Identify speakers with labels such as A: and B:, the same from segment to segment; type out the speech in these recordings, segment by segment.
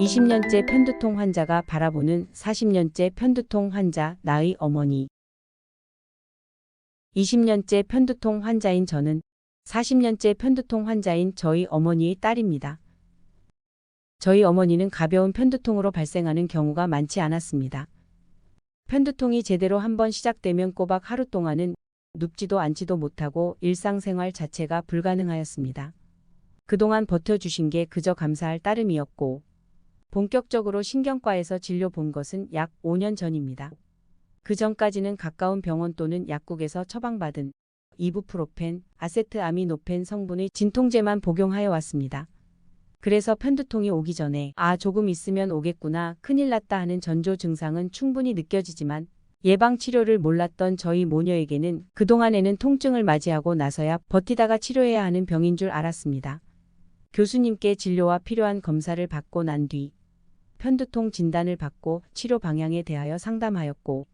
A: 20년째 편두통 환자가 바라보는 40년째 편두통 환자 나의 어머니. 20년째 편두통 환자인 저는 40년째 편두통 환자인 저희 어머니의 딸입니다. 저희 어머니는 가벼운 편두통으로 발생하는 경우가 많지 않았습니다. 편두통이 제대로 한번 시작되면 꼬박 하루 동안은 눕지도 앉지도 못하고 일상생활 자체가 불가능하였습니다. 그동안 버텨주신 게 그저 감사할 따름이었고 본격적으로 신경과에서 진료 본 것은 약 5년 전입니다. 그 전까지는 가까운 병원 또는 약국에서 처방받은 이부프로펜, 아세트아미노펜 성분의 진통제만 복용하여 왔습니다. 그래서 편두통이 오기 전에 조금 있으면 오겠구나, 큰일 났다 하는 전조 증상은 충분히 느껴지지만 예방치료를 몰랐던 저희 모녀에게는 그동안에는 통증을 맞이하고 나서야 버티다가 치료해야 하는 병인 줄 알았습니다. 교수님께 진료와 필요한 검사를 받고 난 뒤 편두통 진단을 받고 치료 방향에 대하여 상담하였고,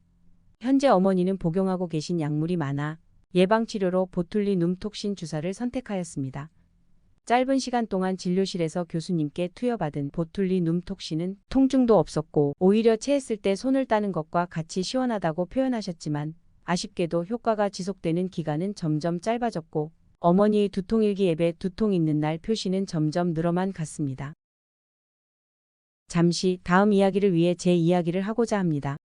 A: 현재 어머니는 복용하고 계신 약물이 많아 예방치료로 보툴리눔톡신 주사를 선택하였습니다. 짧은 시간 동안 진료실에서 교수님께 투여받은 보툴리눔톡신은 통증도 없었고 오히려 체했을 때 손을 따는 것과 같이 시원하다고 표현하셨지만 아쉽게도 효과가 지속되는 기간은 점점 짧아졌고 어머니의 두통일기 앱에 두통 있는 날 표시는 점점 늘어만 갔습니다. 잠시 다음 이야기를 위해 제 이야기를 하고자 합니다.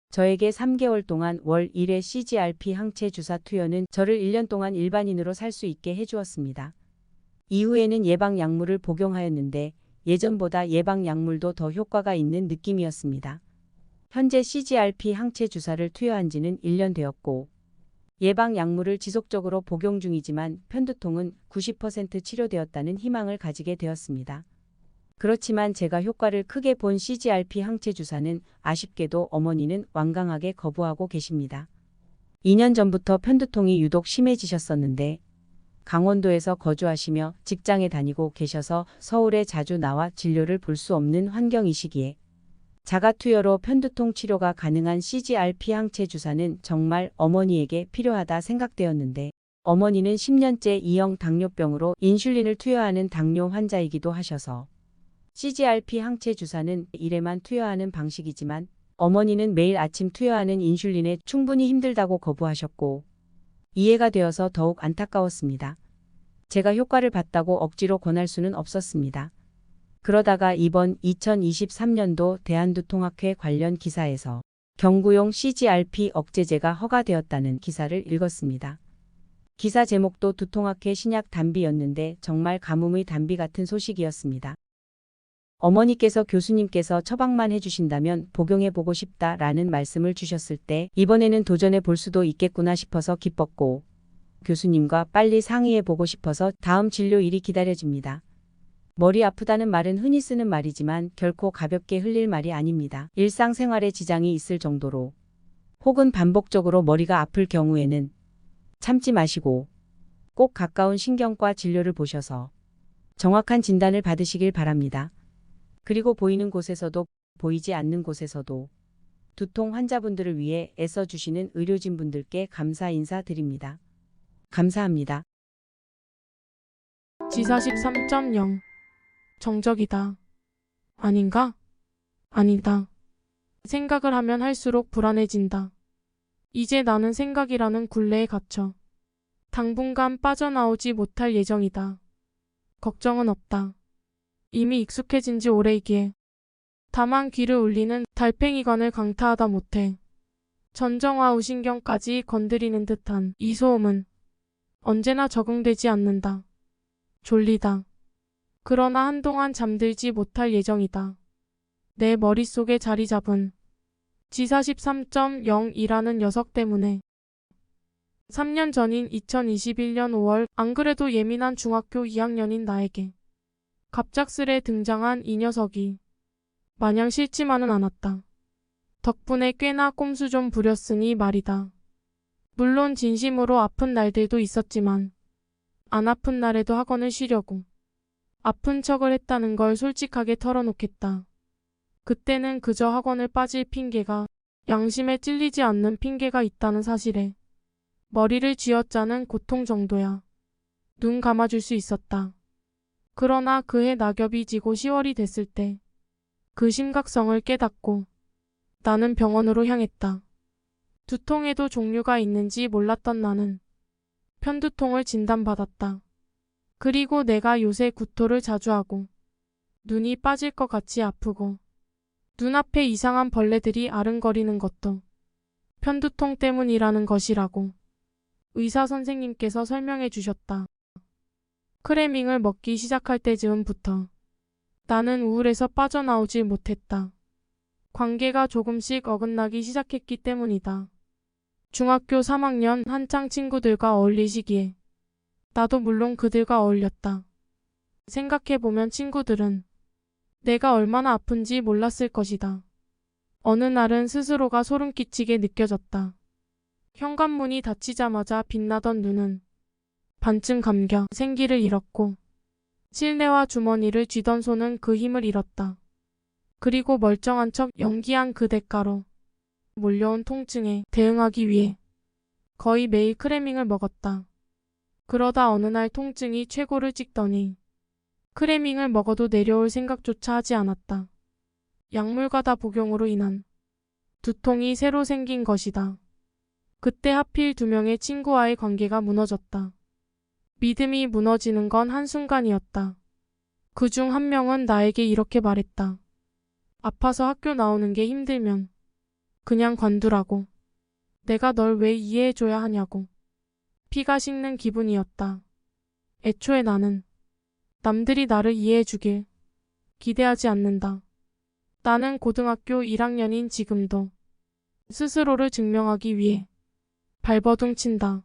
A: 저에게 3개월 동안 월 1회 CGRP 항체 주사 투여는 저를 1년 동안 일반인으로 살 수 있게 해주었습니다. 이후에는 예방 약물을 복용하였는데 예전보다 예방 약물도 더 효과가 있는 느낌이었습니다. 현재 CGRP 항체 주사를 투여한 지는 1년 되었고 예방 약물을 지속적으로 복용 중이지만 편두통은 90% 치료되었다는 희망을 가지게 되었습니다. 그렇지만 제가 효과를 크게 본 CGRP 항체 주사는 아쉽게도 어머니는 완강하게 거부하고 계십니다. 2년 전부터 편두통이 유독 심해지셨었는데 강원도에서 거주하시며 직장에 다니고 계셔서 서울에 자주 나와 진료를 볼 수 없는 환경이시기에 자가투여로 편두통 치료가 가능한 CGRP 항체 주사는 정말 어머니에게 필요하다 생각되었는데 어머니는 10년째 2형 당뇨병으로 인슐린을 투여하는 당뇨 환자이기도 하셔서 CGRP 항체 주사는 1회만 투여하는 방식이지만 어머니는 매일 아침 투여하는 인슐린에 충분히 힘들다고 거부하셨고 이해가 되어서 더욱 안타까웠습니다. 제가 효과를 봤다고 억지로 권할 수는 없었습니다. 그러다가 이번 2023년도 대한두통학회 관련 기사에서 경구용 CGRP 억제제가 허가되었다는 기사를 읽었습니다. 기사 제목도 두통학회 신약 단비였는데 정말 가뭄의 단비 같은 소식이었습니다. 어머니께서 교수님께서 처방만 해주신다면 복용해보고 싶다라는 말씀을 주셨을 때 이번에는 도전해 볼 수도 있겠구나 싶어서 기뻤고 교수님과 빨리 상의해보고 싶어서 다음 진료일이 기다려집니다. 머리 아프다는 말은 흔히 쓰는 말이지만 결코 가볍게 흘릴 말이 아닙니다. 일상생활에 지장이 있을 정도로 혹은 반복적으로 머리가 아플 경우에는 참지 마시고 꼭 가까운 신경과 진료를 보셔서 정확한 진단을 받으시길 바랍니다. 그리고 보이는 곳에서도 보이지 않는 곳에서도 두통 환자분들을 위해 애써주시는 의료진분들께 감사 인사드립니다. 감사합니다.
B: 지사 13.0 정적이다. 아닌가? 아니다. 생각을 하면 할수록 불안해진다. 이제 나는 생각이라는 굴레에 갇혀 당분간 빠져나오지 못할 예정이다. 걱정은 없다. 이미 익숙해진 지 오래이기에 다만 귀를 울리는 달팽이관을 강타하다 못해 전정화 우신경까지 건드리는 듯한 이 소음은 언제나 적응되지 않는다. 졸리다. 그러나 한동안 잠들지 못할 예정이다. 내 머릿속에 자리 잡은 지사 13.0이라는 녀석 때문에 3년 전인 2021년 5월 안 그래도 예민한 중학교 2학년인 나에게 갑작스레 등장한 이 녀석이 마냥 싫지만은 않았다. 덕분에 꽤나 꼼수 좀 부렸으니 말이다. 물론 진심으로 아픈 날들도 있었지만 안 아픈 날에도 학원을 쉬려고 아픈 척을 했다는 걸 솔직하게 털어놓겠다. 그때는 그저 학원을 빠질 핑계가 양심에 찔리지 않는 핑계가 있다는 사실에 머리를 쥐어짜는 고통 정도야. 눈 감아줄 수 있었다. 그러나 그해 낙엽이 지고 10월이 됐을 때 그 심각성을 깨닫고 나는 병원으로 향했다. 두통에도 종류가 있는지 몰랐던 나는 편두통을 진단받았다. 그리고 내가 요새 구토를 자주 하고 눈이 빠질 것 같이 아프고 눈앞에 이상한 벌레들이 아른거리는 것도 편두통 때문이라는 것이라고 의사 선생님께서 설명해 주셨다. 크래밍을 먹기 시작할 때즈음부터 나는 우울해서 빠져나오질 못했다. 관계가 조금씩 어긋나기 시작했기 때문이다. 중학교 3학년 한창 친구들과 어울릴 시기에 나도 물론 그들과 어울렸다. 생각해보면 친구들은 내가 얼마나 아픈지 몰랐을 것이다. 어느 날은 스스로가 소름 끼치게 느껴졌다. 현관문이 닫히자마자 빛나던 눈은 반쯤 감겨 생기를 잃었고 실내화 주머니를 쥐던 손은 그 힘을 잃었다. 그리고 멀쩡한 척 연기한 그 대가로 몰려온 통증에 대응하기 위해 거의 매일 크래밍을 먹었다. 그러다 어느 날 통증이 최고를 찍더니 크래밍을 먹어도 내려올 생각조차 하지 않았다. 약물과다 복용으로 인한 두통이 새로 생긴 것이다. 그때 하필 2명의 친구와의 관계가 무너졌다. 믿음이 무너지는 건 한순간이었다. 그중 한 명은 나에게 이렇게 말했다. 아파서 학교 나오는 게 힘들면 그냥 관두라고. 내가 널 왜 이해해줘야 하냐고. 피가 식는 기분이었다. 애초에 나는 남들이 나를 이해해주길 기대하지 않는다. 나는 고등학교 1학년인 지금도 스스로를 증명하기 위해 발버둥 친다.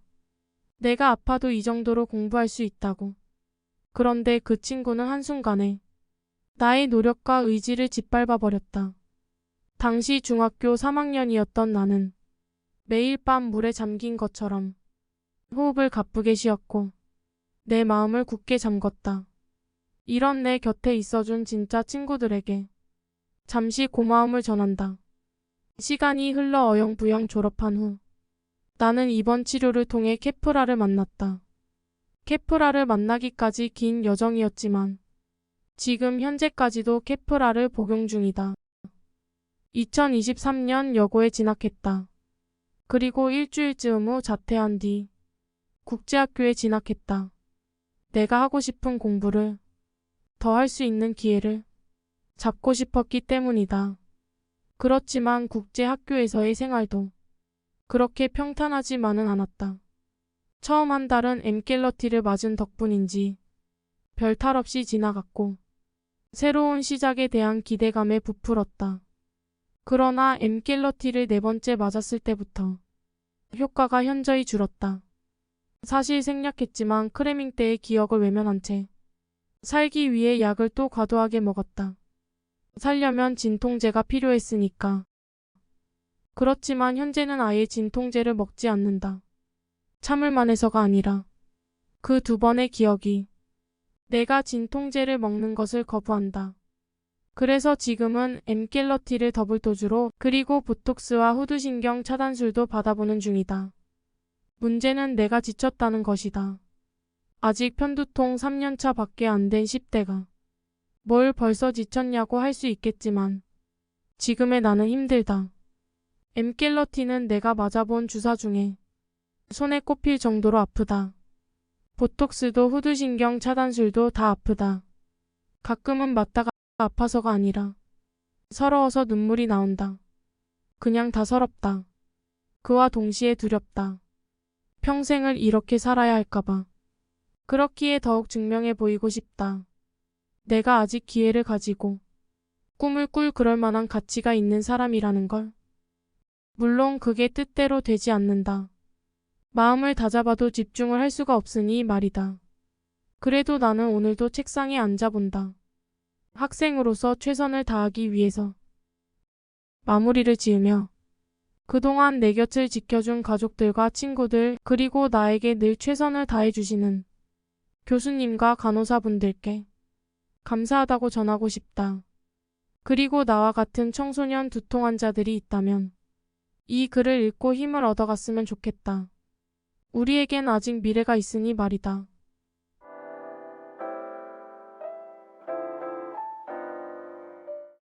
B: 내가 아파도 이 정도로 공부할 수 있다고. 그런데 그 친구는 한순간에 나의 노력과 의지를 짓밟아 버렸다. 당시 중학교 3학년이었던 나는 매일 밤 물에 잠긴 것처럼 호흡을 가쁘게 쉬었고 내 마음을 굳게 잠궜다. 이런 내 곁에 있어준 진짜 친구들에게 잠시 고마움을 전한다. 시간이 흘러 어영부영 졸업한 후 나는 입원 치료를 통해 케프라를 만났다. 케프라를 만나기까지 긴 여정이었지만 지금 현재까지도 케프라를 복용 중이다. 2023년 여고에 진학했다. 그리고 일주일쯤 후 자퇴한 뒤 국제학교에 진학했다. 내가 하고 싶은 공부를 더 할 수 있는 기회를 잡고 싶었기 때문이다. 그렇지만 국제학교에서의 생활도 그렇게 평탄하지만은 않았다. 처음 한 달은 엠켈러티를 맞은 덕분인지 별 탈 없이 지나갔고 새로운 시작에 대한 기대감에 부풀었다. 그러나 엠켈러티를 4번째 맞았을 때부터 효과가 현저히 줄었다. 사실 생략했지만 크래밍 때의 기억을 외면한 채 살기 위해 약을 또 과도하게 먹었다. 살려면 진통제가 필요했으니까. 그렇지만 현재는 아예 진통제를 먹지 않는다. 참을만 해서가 아니라 그 2번의 기억이 내가 진통제를 먹는 것을 거부한다. 그래서 지금은 엠켈러티를 더블 도주로 그리고 보톡스와 후두신경 차단술도 받아보는 중이다. 문제는 내가 지쳤다는 것이다. 아직 편두통 3년차 밖에 안 된 10대가 뭘 벌써 지쳤냐고 할 수 있겠지만 지금의 나는 힘들다. 엠켈러티는 내가 맞아본 주사 중에 손에 꼽힐 정도로 아프다. 보톡스도 후두신경 차단술도 다 아프다. 가끔은 맞다가 아파서가 아니라 서러워서 눈물이 나온다. 그냥 다 서럽다. 그와 동시에 두렵다. 평생을 이렇게 살아야 할까봐. 그렇기에 더욱 증명해 보이고 싶다. 내가 아직 기회를 가지고 꿈을 꿀 그럴 만한 가치가 있는 사람이라는 걸. 물론 그게 뜻대로 되지 않는다. 마음을 다잡아도 집중을 할 수가 없으니 말이다. 그래도 나는 오늘도 책상에 앉아본다. 학생으로서 최선을 다하기 위해서. 마무리를 지으며 그동안 내 곁을 지켜준 가족들과 친구들 그리고 나에게 늘 최선을 다해주시는 교수님과 간호사분들께 감사하다고 전하고 싶다. 그리고 나와 같은 청소년 두통 환자들이 있다면 이 글을 읽고 힘을 얻어갔으면 좋겠다. 우리에겐 아직 미래가 있으니 말이다.